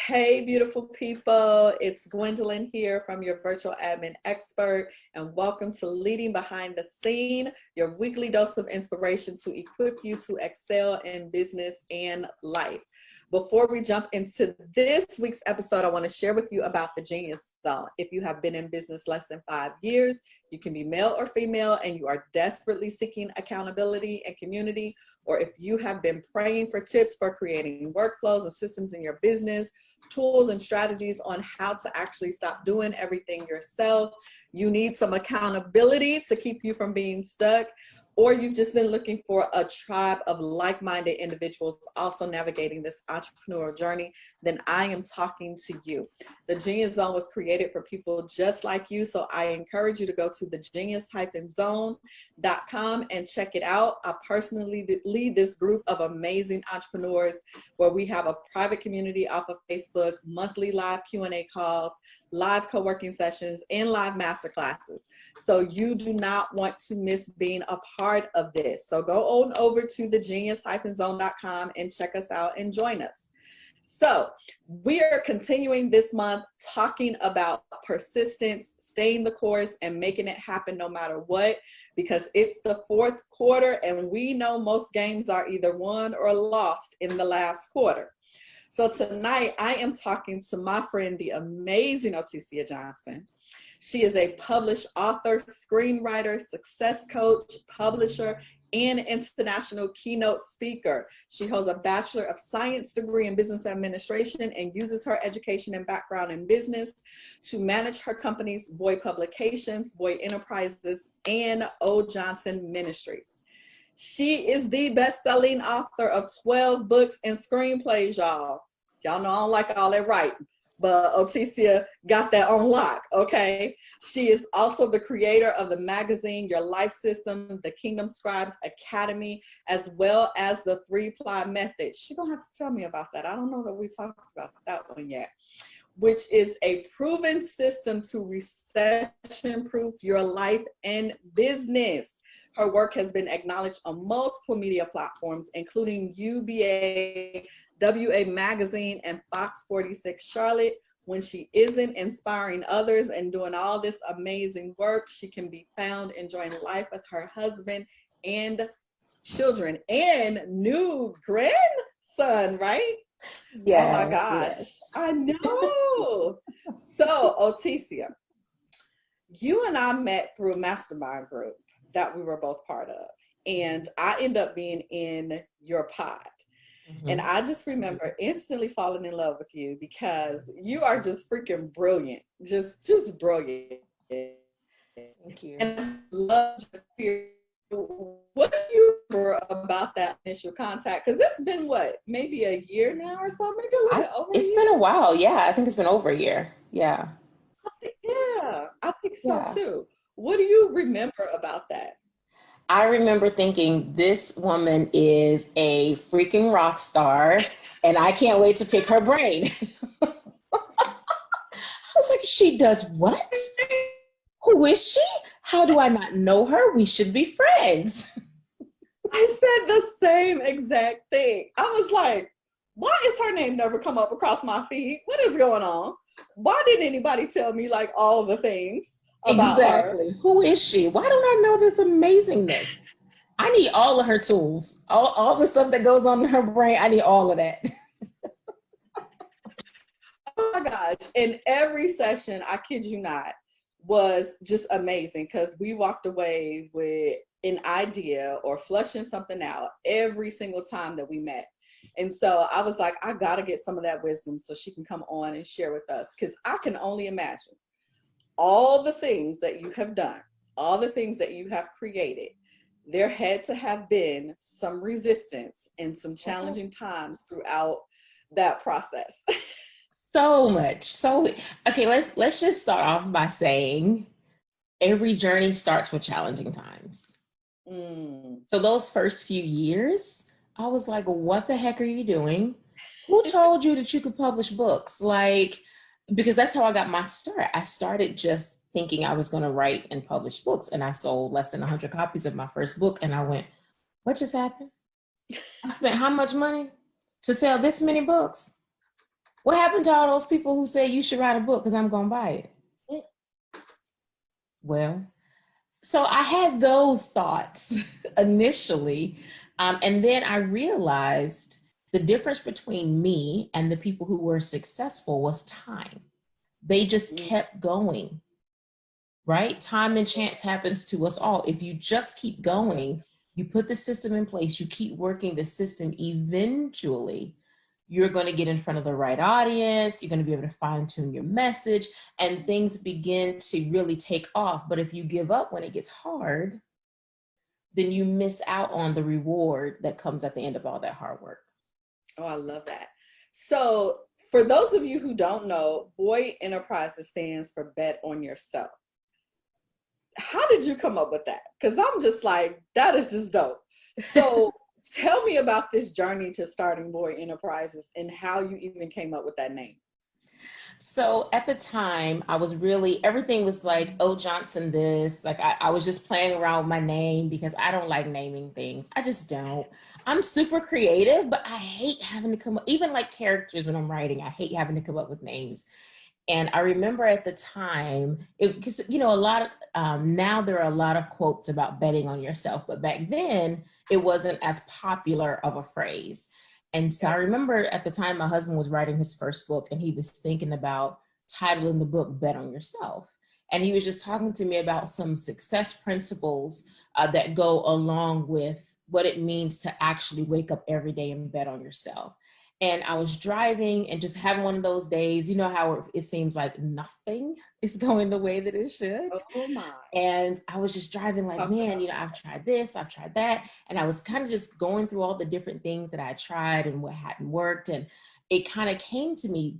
Hey, beautiful people. It's Gwendolyn here from your virtual admin expert, and welcome to Leading Behind the Scene, your weekly dose of inspiration to equip you to excel in business and life. Before we jump into this week's episode, I want to share with you about the Genius Zone. If you have been in business less than 5 years, you can be male or female, and you are desperately seeking accountability and community, or if you have been praying for tips for creating workflows and systems in your business, tools and strategies on how to actually stop doing everything yourself, you need some accountability to keep you from being stuck, or you've just been looking for a tribe of like-minded individuals also navigating this entrepreneurial journey, then I am talking to you. The Genius Zone was created for people just like you, so I encourage you to go to thegenius-zone.com and check it out. I personally lead this group of amazing entrepreneurs where we have a private community off of Facebook, monthly live Q&A calls, live co-working sessions, and live masterclasses. So you do not want to miss being a part of this. So go on over to thegenius-zone.com and check us out and join us. So we are continuing this month talking about persistence, staying the course, and making it happen no matter what, because it's the fourth quarter and we know most games are either won or lost in the last quarter. So tonight I am talking to my friend, the amazing Otescia Johnson. She is a published author, screenwriter, success coach, publisher, and international keynote speaker. She holds a Bachelor of Science degree in Business Administration and uses her education and background in business to manage her companies, Boy Publications, Boy Enterprises, and O. Johnson Ministries. She is the best-selling author of 12 books and screenplays, y'all. Y'all know I don't like all that writing, but Otescia got that on lock, okay? She is also the creator of the magazine, Your Life System, the Kingdom Scribes Academy, as well as the 3-Ply Method. She's gonna have to tell me about that. I don't know that we talked about that one yet, which is a proven system to recession-proof your life and business. Her work has been acknowledged on multiple media platforms, including UBA, WA Magazine, and Fox 46 Charlotte. When she isn't inspiring others and doing all this amazing work, she can be found enjoying life with her husband and children and new grandson, right? Yes, oh my gosh, yes. I know. So Otescia, you and I met through a mastermind group that we were both part of, and I ended up being in your pod. And I just remember instantly falling in love with you because you are just freaking brilliant, just brilliant. Thank you. And I love your what do you remember about that initial contact? Because it's been what, maybe a year now or so, maybe a little bit over. It's been a while. Yeah, I think it's been over a year. Yeah. Yeah, I think so Yeah. too. What do you remember about that? I remember thinking this woman is a freaking rock star and I can't wait to pick her brain. I was like, she does what? Who is she? How do I not know her? We should be friends. I said the same exact thing. I was like, why is her name never come up across my feed? What is going on? Why didn't anybody tell me like all the things about Exactly. her? Who is she? Why don't I know this amazingness? I need all of her tools, all the stuff that goes on in her brain. I need all of that. Oh my gosh. And every session, I kid you not, was just amazing because we walked away with an idea or flushing something out every single time that we met. And so I was like, I got to get some of that wisdom so she can come on and share with us, because I can only imagine all the things that you have done, all the things that you have created. There had to have been some resistance and some challenging times throughout that process. So much. So, okay, let's just start off by saying every journey starts with challenging times. So those first few years, I was like, what the heck are you doing? Who told you that you could publish books? Like, because that's how I got my start. I started just thinking I was going to write and publish books, and I sold less than 100 copies of my first book, and I went, what just happened? I spent how much money to sell this many books? What happened to all those people who say you should write a book because I'm going to buy it? Well, so I had those thoughts initially. And then I realized the difference between me and the people who were successful was time. They just kept going, right? Time and chance happens to us all. If you just keep going, you put the system in place, you keep working the system, eventually you're going to get in front of the right audience. You're going to be able to fine tune your message and things begin to really take off. But if you give up when it gets hard, then you miss out on the reward that comes at the end of all that hard work. Oh, I love that. So for those of you who don't know, Boy Enterprises stands for Bet on Yourself. How did you come up with that? Because I'm just like, that is just dope. So tell me about this journey to starting Boy Enterprises and how you even came up with that name. So at the time, I was really, everything was like, oh, Johnson this, like I was just playing around with my name because I don't like naming things. I just don't. I'm super creative, but I hate having to come up, even like characters when I'm writing, I hate having to come up with names. And I remember at the time, because, you know, a lot of, now there are a lot of quotes about betting on yourself, but back then it wasn't as popular of a phrase. And so I remember at the time my husband was writing his first book and he was thinking about titling the book Bet on Yourself. And he was just talking to me about some success principles that go along with what it means to actually wake up every day and bet on yourself. And I was driving and just having one of those days, you know how it seems like nothing is going the way that it should. Oh my. And I was just driving like, man, you know, I've tried this, I've tried that. And I was kind of just going through all the different things that I tried and what hadn't worked. And it kind of came to me,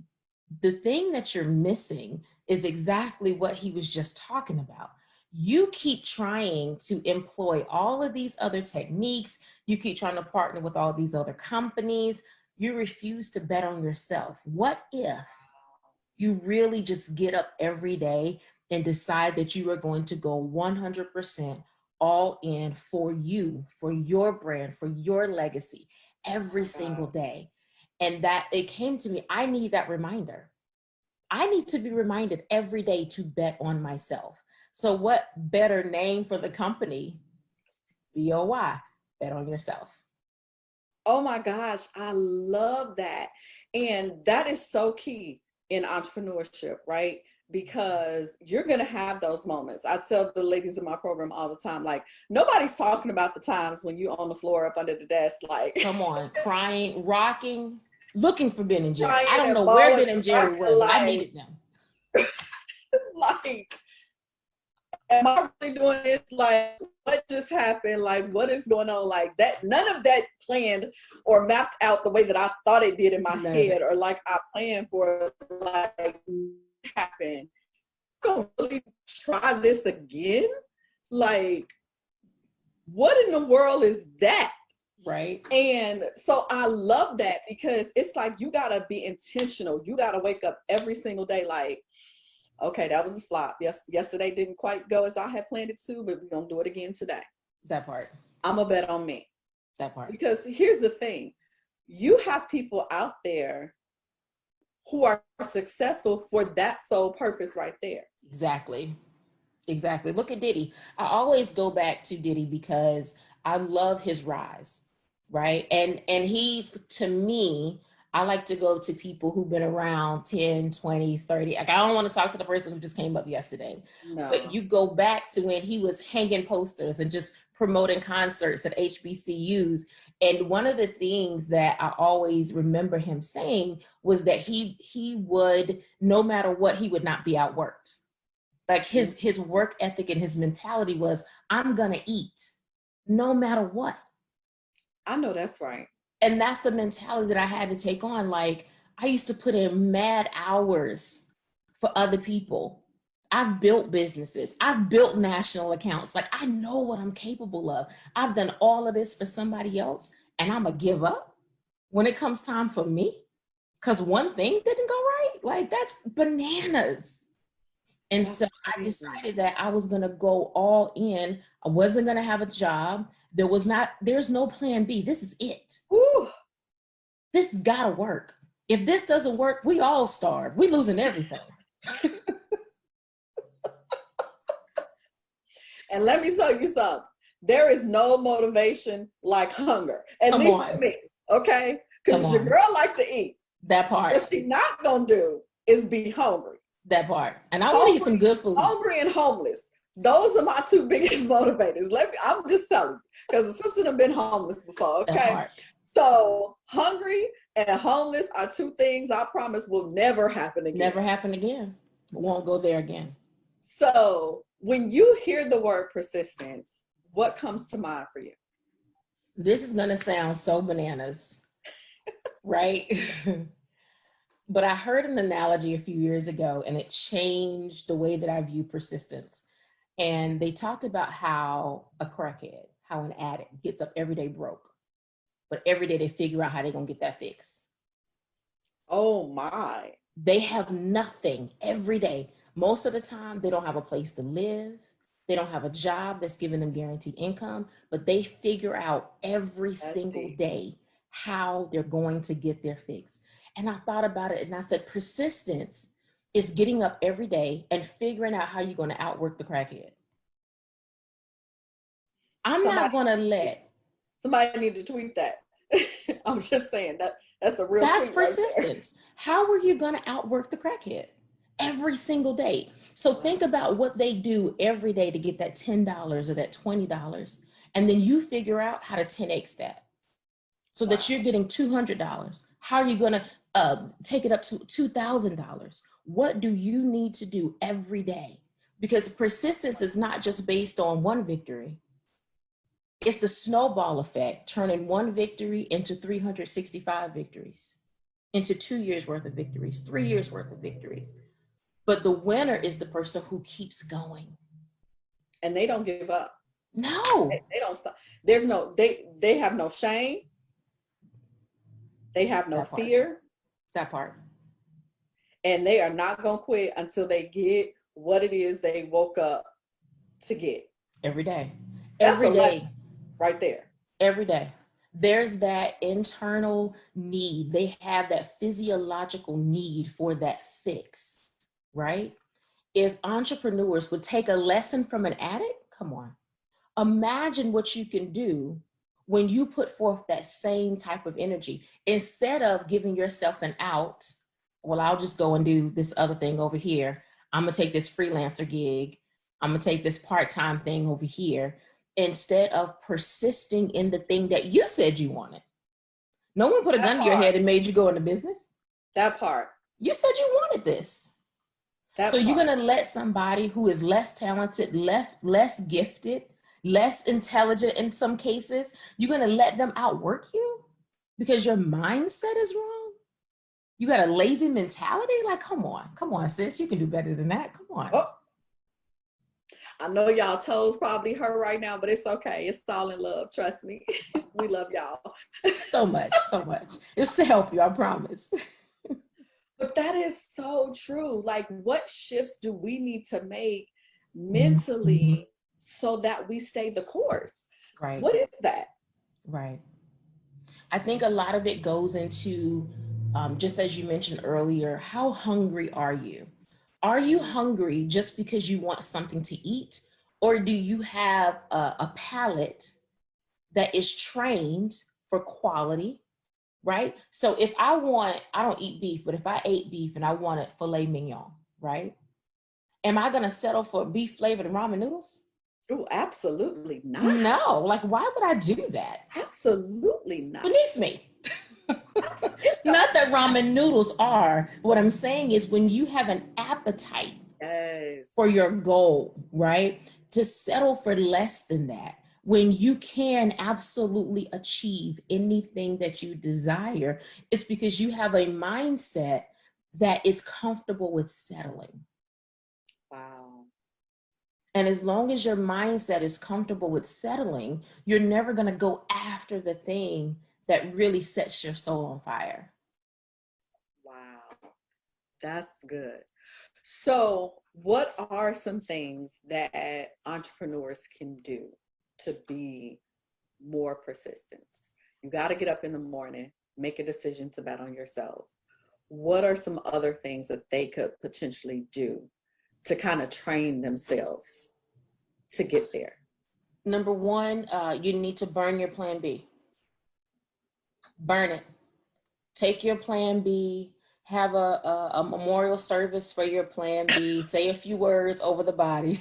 the thing that you're missing is exactly what he was just talking about. You keep trying to employ all of these other techniques. You keep trying to partner with all these other companies. You refuse to bet on yourself. What if you really just get up every day and decide that you are going to go 100% all in for you, for your brand, for your legacy every single day? And that it came to me, I need that reminder. I need to be reminded every day to bet on myself. So what better name for the company? BOY, Bet on Yourself. Oh my gosh, I love that. And that is so key in entrepreneurship, right? Because you're going to have those moments. I tell the ladies in my program all the time, like, nobody's talking about the times when you're on the floor up under the desk, like, come on, crying, rocking, looking for Ben and Jerry. I don't know where Ben and Jerry was, but I needed them. Like, am I really doing this? Like, what just happened? Like, what is going on? Like that, none of that planned or mapped out the way that I thought it did in my head, or like I planned for, like, happen. I'm gonna really try this again? Like, what in the world is that? Right. And so I love that, because it's like, you gotta be intentional. You gotta wake up every single day like, okay, that was a flop. Yesterday didn't quite go as I had planned it to, but we're gonna do it again today. That part. I'm gonna bet on me. That part. Because here's the thing, you have people out there who are successful for that sole purpose right there. Exactly. Exactly. Look at Diddy. I always go back to Diddy because I love his rise, right? And he, to me, I like to go to people who've been around 10, 20, 30. Like, I don't want to talk to the person who just came up yesterday. No. But you go back to when he was hanging posters and just promoting concerts at HBCUs. And one of the things that I always remember him saying was that he would, no matter what, he would not be outworked. Like his work ethic and his mentality was, I'm gonna eat no matter what. I know that's right. And that's the mentality that I had to take on. Like, I used to put in mad hours for other people. I've built businesses. I've built national accounts. Like, I know what I'm capable of. I've done all of this for somebody else, and I'm gonna give up when it comes time for me because one thing didn't go right. Like, that's bananas. And so I decided that I was going to go all in. I wasn't going to have a job. There's no plan B. This is it. Woo. This has got to work. If this doesn't work, we all starve. We losing everything. And let me tell you something. There is no motivation like hunger, at least for me, okay? Because your girl like to eat. That part. What she not gonna do is be hungry. That part. And I want to eat some good food. Hungry and homeless. Those are my two biggest motivators. I'm just telling you, because the sister have been homeless before, okay? So hungry and homeless are two things I promise will never happen again. Never happen again. Won't go there again. So when you hear the word persistence, what comes to mind for you? This is going to sound so bananas, right? But I heard an analogy a few years ago, and it changed the way that I view persistence. And they talked about how a crackhead, how an addict gets up every day broke, but every day they figure out how they're going to get that fix. Oh my. They have nothing every day. Most of the time, they don't have a place to live. They don't have a job that's giving them guaranteed income, but they figure out every single day how they're going to get their fix. And I thought about it and I said, persistence is getting up every day and figuring out how you're going to outwork the crackhead. I'm not going to let. Somebody need to tweet that. I'm just saying that's a real That's tweet persistence. Right, how are you going to outwork the crackhead? Every single day. So think about what they do every day to get that $10 or that $20. And then you figure out how to 10x that so that you're getting $200. How are you going to take it up to $2,000? What do you need to do every day? Because persistence is not just based on one victory. It's the snowball effect, turning one victory into 365 victories, into 2 years worth of victories, 3 years worth of victories. But the winner is the person who keeps going. And they don't give up. No. They don't stop. There's no, they have no shame. They have no fear. That part. And they are not going to quit until they get what it is they woke up to get. Every day. Every day. Right there. Every day. There's that internal need. They have that physiological need for that fix. Right? If entrepreneurs would take a lesson from an addict, come on, imagine what you can do when you put forth that same type of energy. Instead of giving yourself an out, well, I'll just go and do this other thing over here. I'm going to take this freelancer gig. I'm going to take this part-time thing over here. Instead of persisting in the thing that you said you wanted. No one put a gun to your head and made you go into business. That part. You said you wanted this. So you're going to let somebody who is less talented, less gifted, less intelligent in some cases, you're going to let them outwork you because your mindset is wrong? You got a lazy mentality? Like, come on, sis, you can do better than that. Come on. Oh. I know y'all toes probably hurt right now, but it's okay. It's all in love. Trust me. We love y'all. So much. It's to help you, I promise. But that is so true. Like, what shifts do we need to make mentally so that we stay the course? Right. What is that? Right. I think a lot of it goes into, just as you mentioned earlier, how hungry are you? Are you hungry just because you want something to eat? Or do you have a palate that is trained for quality? Right? So if I don't eat beef, but if I ate beef and I wanted filet mignon, right? Am I going to settle for beef flavored ramen noodles? Oh, absolutely not. No, like, why would I do that? Absolutely not. Beneath me. Not that ramen noodles are. What I'm saying is when you have an appetite for your goal, right? To settle for less than that. When you can absolutely achieve anything that you desire, it's because you have a mindset that is comfortable with settling. Wow. And as long as your mindset is comfortable with settling, you're never going to go after the thing that really sets your soul on fire. Wow. That's good. So what are some things that entrepreneurs can do to be more persistent? You got to get up in the morning, make a decision to bet on yourself. what are some other things that they could potentially do to kind of train themselves to get there? Number one, you need to burn your plan B. Burn it. Take your plan B, have a memorial service for your plan B, say a few words over the body.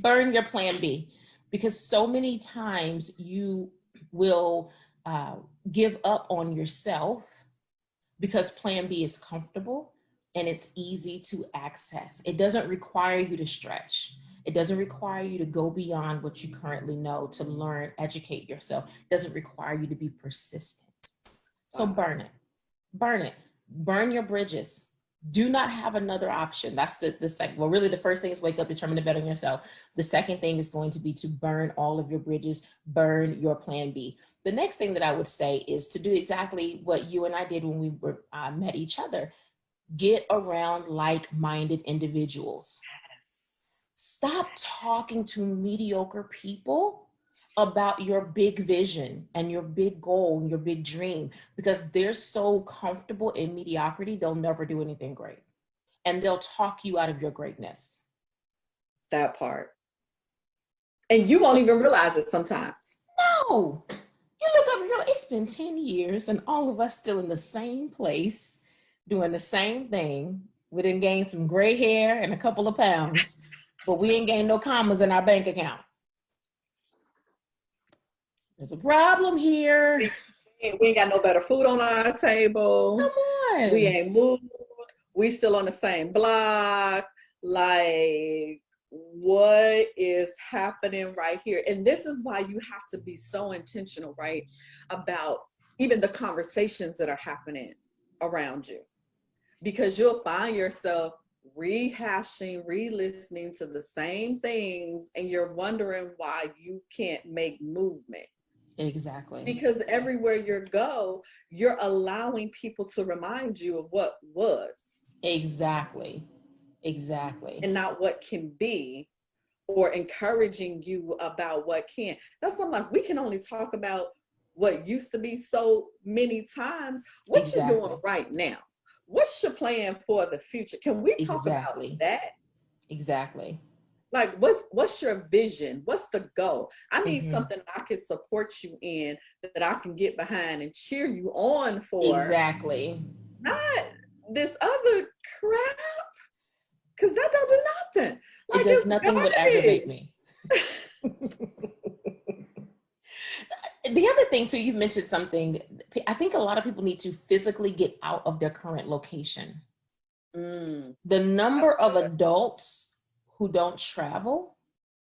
Burn your plan B, because so many times you will give up on yourself because plan B is comfortable and it's easy to access. It doesn't require you to stretch. It doesn't require you to go beyond what you currently know to learn, educate yourself. It doesn't require you to be persistent. So burn it. Burn it. Burn your bridges. Do not have another option. That's the second. Well, really, the first thing is wake up, determine to bet on yourself. The second thing is going to be to burn all of your bridges, burn your plan B. The next thing that I would say is to do exactly what you and I did when we met each other. Get around like-minded individuals. Stop talking to mediocre people about your big vision and your big goal and your big dream, because they're so comfortable in mediocrity, they'll never do anything great. And they'll talk you out of your greatness. That part. And you won't even realize it sometimes. No. You look up and you're like, it's been 10 years and all of us still in the same place, doing the same thing. We didn't gain some gray hair and a couple of pounds, but we ain't gained no commas in our bank account. There's a problem here. We ain't got no better food on our table. Come on. We ain't moved. We still on the same block. Like, what is happening right here? And this is why you have to be so intentional, right? About even the conversations that are happening around you. Because you'll find yourself rehashing, re-listening to the same things, and you're wondering why you can't make movement. Exactly. Because everywhere you go, you're allowing people to remind you of what was. Exactly. Exactly. And not what can be, or encouraging you about what can. That's something we can only talk about what used to be so many times. What Exactly. you're doing right now? What's your plan for the future? Can we talk about that? Exactly. Like, what's your vision? What's the goal? I need something I can support you in, that I can get behind and cheer you on for. Exactly. Not this other crap, because that don't do nothing. Like, it does nothing but aggravate me. The other thing too, you mentioned something. I think a lot of people need to physically get out of their current location. The number of adults who don't travel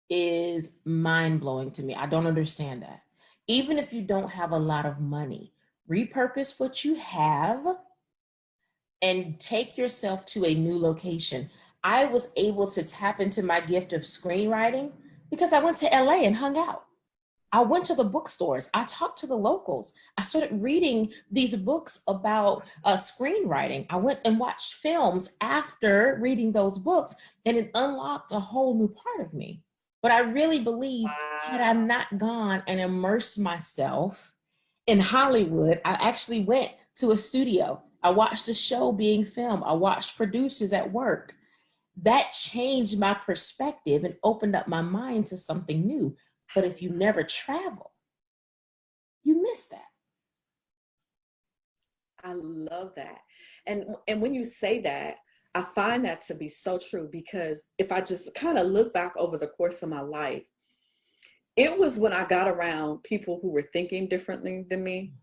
is mind-blowing to me. I don't understand that. Even if you don't have a lot of money, repurpose what you have and take yourself to a new location. I was able to tap into my gift of screenwriting because I went to LA and hung out. I went to the bookstores. I talked to the locals. I started reading these books about screenwriting. I went and watched films after reading those books, and it unlocked a whole new part of me. But I really believe, had I not gone and immersed myself in Hollywood, I actually went to a studio. I watched a show being filmed. I watched producers at work. That changed my perspective and opened up my mind to something new. But if you never travel, you miss that. I love that. And when you say that, I find that to be so true, because if I just kind of look back over the course of my life, it was when I got around people who were thinking differently than me,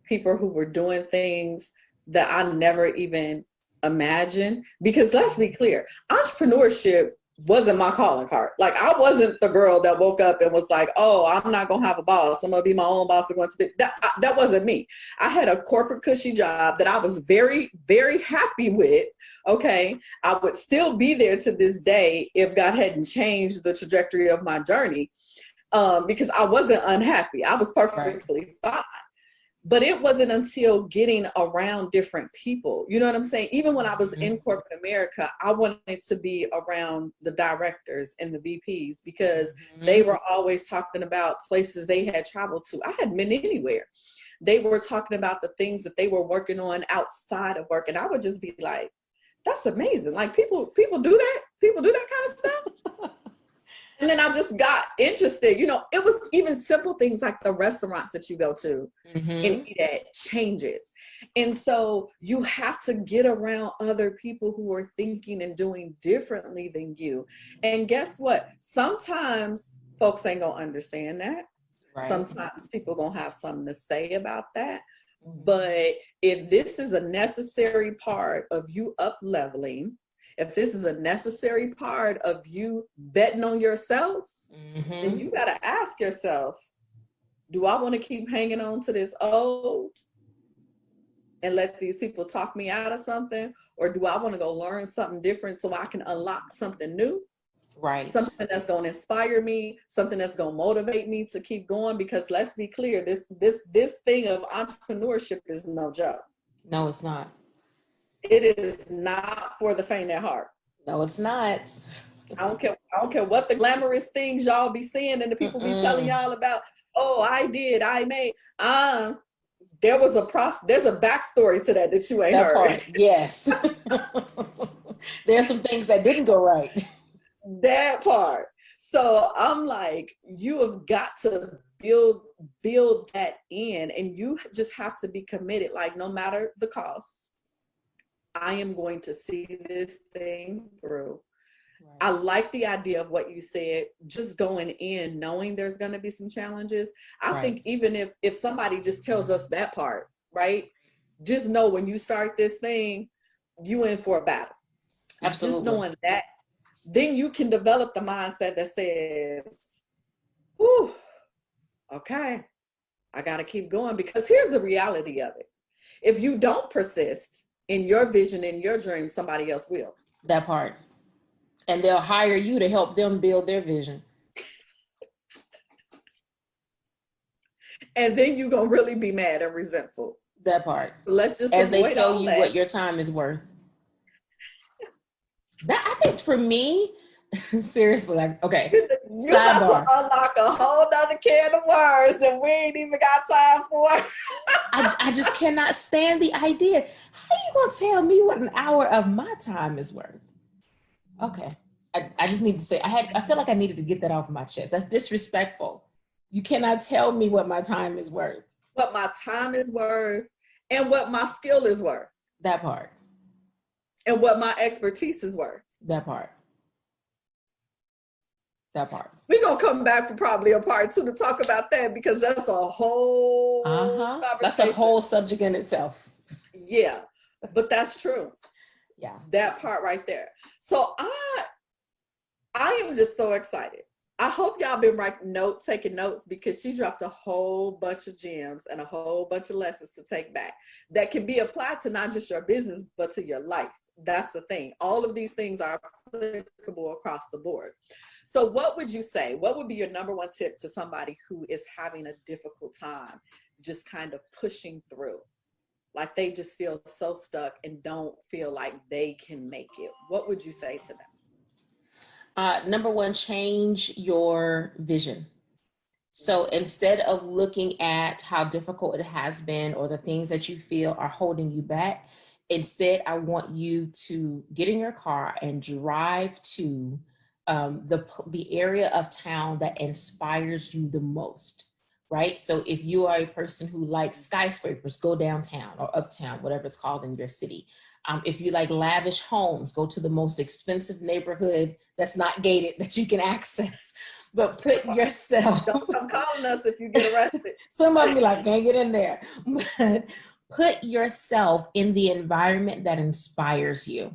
people who were doing things that I never even imagined. Because let's be clear, entrepreneurship wasn't my calling card. Like, I wasn't the girl that woke up and was like, oh, I'm not going to have a boss. I'm going to be my own boss. I'm going to be that wasn't me. I had a corporate cushy job that I was very, very happy with. Okay. I would still be there to this day if God hadn't changed the trajectory of my journey, because I wasn't unhappy. I was perfectly fine. But it wasn't until getting around different people, you know what I'm saying? Even when I was in corporate America, I wanted to be around the directors and the VPs, because they were always talking about places they had traveled to. I hadn't been anywhere. they were talking about the things that they were working on outside of work. And I would just be like, that's amazing. Like people do that. People do that kind of stuff. And then I just got interested. You know, it was even simple things like the restaurants that you go to and eat at changes. And so you have to get around other people who are thinking and doing differently than you. And guess what? Sometimes folks ain't gonna understand that. Right. Sometimes people gonna have something to say about that. But if this is a necessary part of you up leveling, if this is a necessary part of you betting on yourself, then you got to ask yourself, do I want to keep hanging on to this old and let these people talk me out of something? Or do I want to go learn something different so I can unlock something new? Right. Something that's going to inspire me, something that's going to motivate me to keep going. Because let's be clear, this thing of entrepreneurship is no joke. No, it's not. It is not for the faint at heart. No, it's not. I don't care what the glamorous things y'all be seeing and the people be telling y'all about. Oh, I made. There's a backstory to that you ain't heard. Part, yes. There's some things that didn't go right. That part. So I'm like, you have got to build that in, and you just have to be committed. Like, no matter the cost, I am going to see this thing through. Right. I like the idea of what you said, just going in, knowing there's going to be some challenges. I think even if somebody just tells us that part, right? Just know when you start this thing, you in for a battle. Absolutely. Just knowing that, then you can develop the mindset that says, whew, okay, I got to keep going. Because here's the reality of it. If you don't persist in your vision, in your dream, somebody else will. That part. And they'll hire you to help them build their vision. And then you're going to really be mad and resentful. That part. Let's just as they tell you what your time is worth. That, I think for me, seriously, like, okay. You're about to unlock a whole nother can of worms that we ain't even got time for. I just cannot stand the idea. How are you going to tell me what an hour of my time is worth? Okay. I just need to say, I feel like I needed to get that off my chest. That's disrespectful. You cannot tell me what my time is worth. What my time is worth and what my skill is worth. That part. And what my expertise is worth. That part. That part. We're going to come back for probably a part 2 to talk about that, because that's a whole conversation. That's a whole subject in itself. Yeah, but that's true. Yeah. That part right there. So I am just so excited. I hope y'all been taking notes, because she dropped a whole bunch of gems and a whole bunch of lessons to take back that can be applied to not just your business, but to your life. That's the thing. All of these things are applicable across the board. So what would you say? What would be your number one tip to somebody who is having a difficult time just kind of pushing through? Like they just feel so stuck and don't feel like they can make it. What would you say to them? Number one, change your vision. So instead of looking at how difficult it has been or the things that you feel are holding you back, instead, I want you to get in your car and drive to the area of town that inspires you the most, right? So if you are a person who likes skyscrapers, go downtown or uptown, whatever it's called in your city. If you like lavish homes, go to the most expensive neighborhood that's not gated that you can access. But put yourself... Don't come calling us if you get arrested. Some of them be like, can't get in there. But put yourself in the environment that inspires you.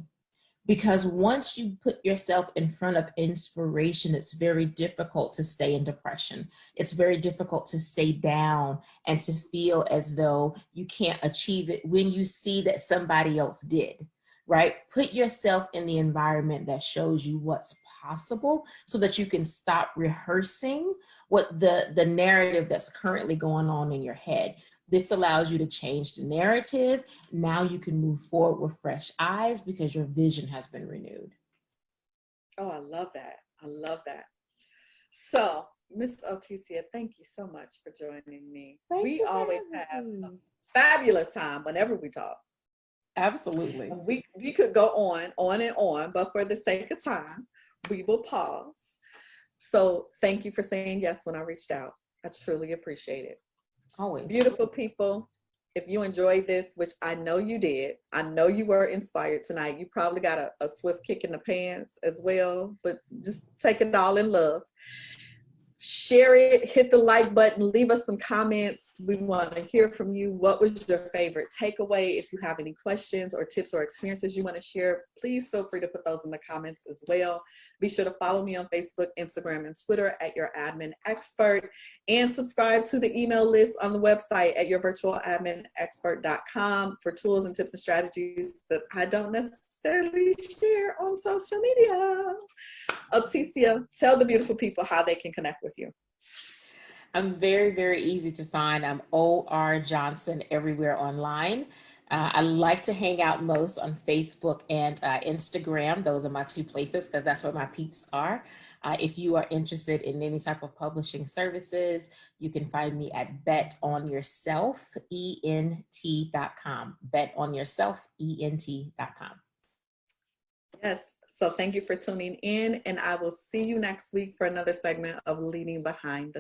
Because once you put yourself in front of inspiration, it's very difficult to stay in depression. It's very difficult to stay down and to feel as though you can't achieve it when you see that somebody else did, right? Put yourself in the environment that shows you what's possible so that you can stop rehearsing what the narrative that's currently going on in your head. This allows you to change the narrative. Now you can move forward with fresh eyes because your vision has been renewed. Oh, I love that. I love that. So Miss Otescia, thank you so much for joining me. Thank We you for always have having a me. fabulous time whenever we talk. Absolutely. We could go on and on, but for the sake of time, we will pause. So thank you for saying yes when I reached out. I truly appreciate it. Always. Beautiful people, if you enjoyed this, which I know you did, I know you were inspired tonight. You probably got a swift kick in the pants as well, but just take it all in love. Share it, hit the like button, leave us some comments. We want to hear from you. What was your favorite takeaway? If you have any questions or tips or experiences you want to share, please feel free to put those in the comments as well. Be sure to follow me on Facebook, Instagram, and Twitter at Your Admin Expert, and subscribe to the email list on the website at yourvirtualadminexpert.com for tools and tips and strategies that I don't necessarily share on social media. Otescia, tell the beautiful people how they can connect with you. I'm very, very easy to find. I'm O.R. Johnson everywhere online. I like to hang out most on Facebook and Instagram. Those are my two places because that's where my peeps are. If you are interested in any type of publishing services, you can find me at betonyourselfent.com. Betonyourselfent.com. Yes. So thank you for tuning in, and I will see you next week for another segment of Leading Behind the